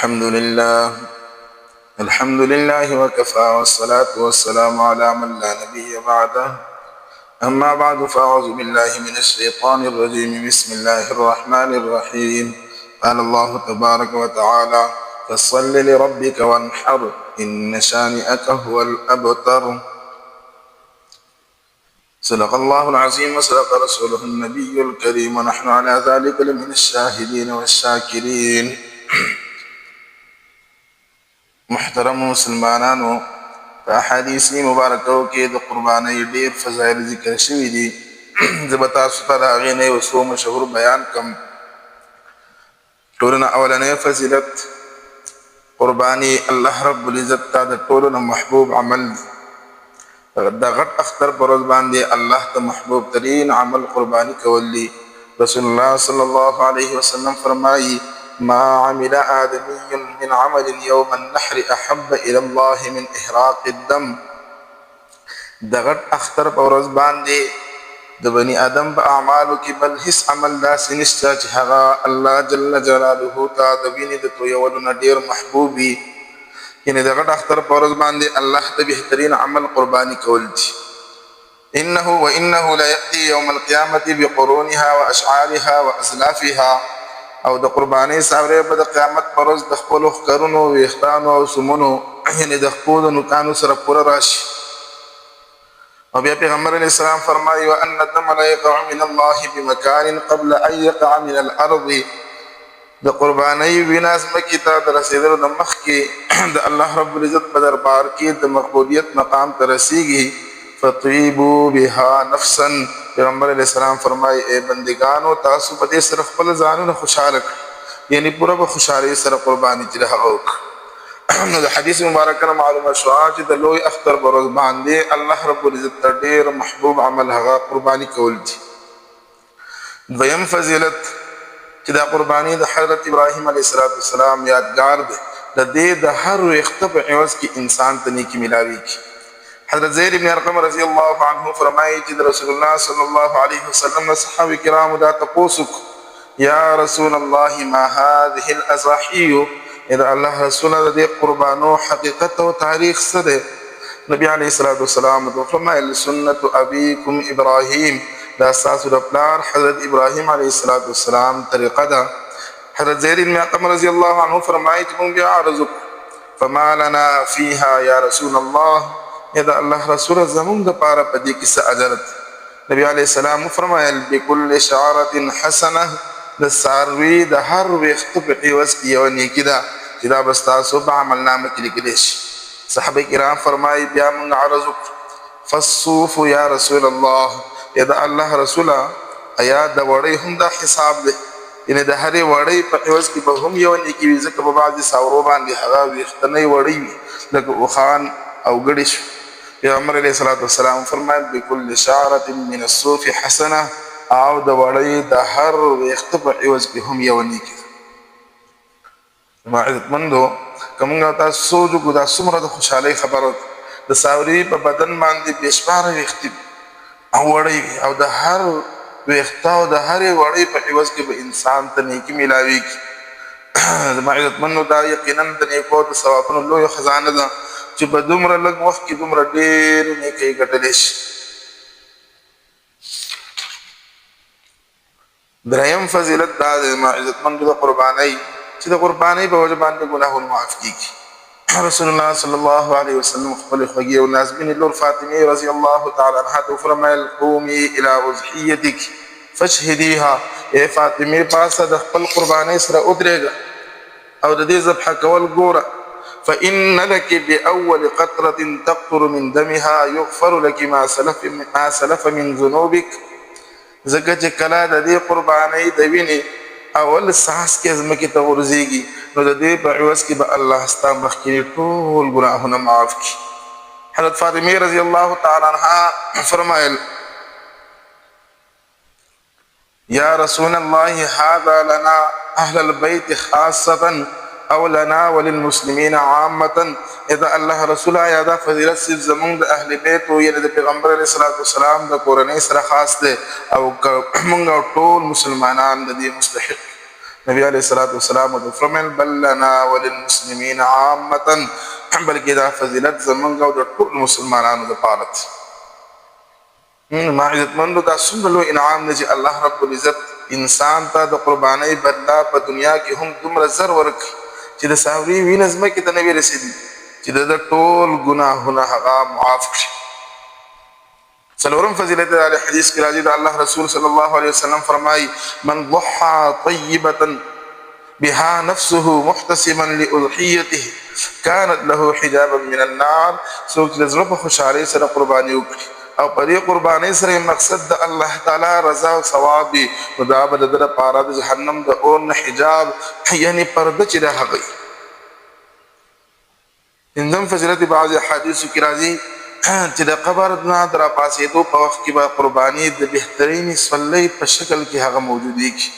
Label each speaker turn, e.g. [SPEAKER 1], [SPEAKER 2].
[SPEAKER 1] الحمد لله وكفى والصلاة والسلام على من لا نبي بعده. أما بعد فأعوذ بالله من الشيطان الرجيم. بسم الله الرحمن الرحيم. قال الله تبارك وتعالى: فصل لربك وانحر إن شانئك هو الأبتر. صدق الله العظيم وصدق رسوله النبي الكريم، ونحن على ذلك لمن الشاهدين والشاكرين. محترم مسلمانانو، په احادیث مبارکو کې د قربانۍ ډېر فضایل ذکر شوي دي. زه به تاسو ته د هغې نه یو څو مشهور بیان کړم. ټولو نه اولنی فضیلت قرباني الله رب العزت ته د ټولو نه محبوب عمل دی. د غټ اختر په ورځ باندې الله ته محبوب ترین عمل قرباني کول دي. رسول الله صلی الله علیه وسلم فرمایي: ما عمل آدمي من عمل يوم النحر أحب إلى الله من إحراق الدم. د غټ اختر په ورځ باندې د بني آدم په اعمالو کې بل هیڅ عمل داسې نشته چې هغه الله جل جلاله ته د وینې د تویولو نه ډېر محبوب وي. یعنې د غټ اختر په ورځ باندې الله ته بهترین عمل قرباني کول دي. وإنه ليأتي يوم القيامة بقرونها وأشعارها وأزلافها. او د قربانۍ ساوری به د قیامت په ورځ د خپلو ښکرونو، ویښتانو او سمونو یعنې د خپلو نوکانو سره پوره راشي. او بیا پیغمبر علیه السلام فرمایي: وأن الدم لا يقع من الله بمكان قبل أن يقع من الأرض. د قربانۍ وینه ځمکې ته د رسېدلو د مخکې د الله رب العزت په دربار کې د مقبولیت مقام ته رسیږي. فطیبوا بها نفسا. پیغمبر علیہ السلام فرمائی: اے بندگانو، تاسو په دې سره خپل ځانونه خوشحاله کړئ، یعنی پوره په خوشحالۍ سره قرباني چې د هغه وکړه. نو د حدیث مبارکه نه معلومه شوه چې د لوی اختر په ورځ باندې الله رب العزت ته ډېر محبوب عمل هغه قرباني کول دي. دویم فضیلت چې دا قرباني د حضرت ابراهیم علیه السلام یادګار دی. د دې د هر ویښته په عوض کې انسان ته نیکي ملاویږي. حضرت زید بن ارقم رضی الله عنه فرمایي چې د رسول الله صلی الله علیه وسلم نه صحابه کرامو دا تپوس وکړو: یا رسول الله ما هذه الاضاحي. اذا الله رسوله د دې قربانو حقیقت او تاریخ څه دی؟ نبی علیه الصلاة والسلام فرمایل: سنت ابیکم ابراهیم. دا ستاسو د پلار حضرت ابراهیم علیه الصلاة والسلام طریقه ده. حضرت زید بن ارقم رضی الله عنه فرمایي چې موږ بیا عرض وکړو: فما لنا فیها یا رسول الله. دا الله رسول زمون د پاره په دې کې څه اجر دی؟ نبی علیه السلام فرمایل: بكل شعرة حسنه. د څاروي د هر ویښته په عوض کې یوه نیکي ده چې دا به ستاسو په عملنامه کې لیکلی شي. صحابه کرام فرمایي: بیا موږ عرض وکړو: فالصوف یا رسول الله. دا الله رسوله، ایا د وړۍ هم دا حساب دی؟ یعنې د هرې وړۍ په عوض کې به هم یوه نیکي وي، ځکه په بعضې ساورو باندې هغه ویښتنۍ وړۍ وي لکه اوښان او ګړې شو. پیغمبر علیه الصلاة والسلام فرمایل: بكل شعرة من الصوف حسنه. او د وړۍ د هر ویښته په عوض کې هم یوه نیکي ده. ما عزتمندو، که موږ تاسو سوچ وکړو دا څومره د خوشحالۍ خبره ده. د څاوري په بدن باندې بې شماره ویښتې او وړۍ وي، او د هر ویښته او د هرې وړۍ په عوض کې به انسان ته نیکي میلاویږي. زما عزتمندو، دا یقینا د نیکو د ثوابونو لویه خزانه ده چې په دومره لږ وخت کې دومره ډېرې نیکۍ ګټلی شي. دریم فضیلت دا دی زما عزتمندو د قربانۍ، چې د قربانۍ په وجه باندې ګناهونه معاف کېږي. رسول الله صلی الله علیه وسلم خپلې خوږې او نازبینې لور فاطمې رضی الله تعالی عنها ته وفرمیل: قومي الی اضحیتک فاشهدیها. ای فاطمې، پاسه د خپل قربانۍ سره ودرېږه او د دې ذبحه کول ګوره. فإن لك بأول قطرة تقطر من دمها يغفر لك ما سلف من ذنوبك. ځکه چې کله د دې قربانۍ د وینې اول ساس کې ځمکې ته غورځېږي، نو د دې په عوض کې به الله ستا مخکیني ټول ګناهونه معاف کړي. حضرت فاطمې رضی الله تعالی عنها فرمایل: یا رسول الله، هذا لنا اهل البيت خاصة او لنا وللمسلمین عامة. اذا الله رسول یا دا فضیلت صرف زمونږ د اهل بیتو، یعنې د پیغمبر علیه الصلاة والسلام د کورنۍ سره خاص دی، او موږ ټول مسلمانان د دې مستحق. نبی علیہ الصلوۃ والسلام د فرمایل بل لنا وللمسلمین عامه بلکې دا فضیلت زمونږ او د ټول مسلمانانو لپاره ما عزتمندو دا څومره لوی انعام دی چې الله رب العزت انسان ته د قربانۍ بدله په دنیا کې هم دومره زر ورکړي چې د ساوري وینه ځمکې ته نه وي رسېدلي چې د ټول ګناهونه هغه معاف کړي. څلورم فضیلت د حدیث کې راځي د الله رسول صلی الله علیه وسلم فرمایي من ضحى طیبة بها نفسه محتسبا لأضحيته كانت له حجابا من النار. څوک چې د زړه په خوشحالۍ سره قرباني وکړي او په دې قربانۍ سره مقصد د الله تعالی رضا او ثواب وي نو دا به د ده لپاره د جهنم د اور نه حجاب یعنې پرده چې ده هغه وي. پنځم فضیلت بعضې احادیثو کې راځي چې د قبر نه د راپاڅېدو په وخت کې به قرباني د بهترینې صلۍ په شکل کې هغه موجودېږي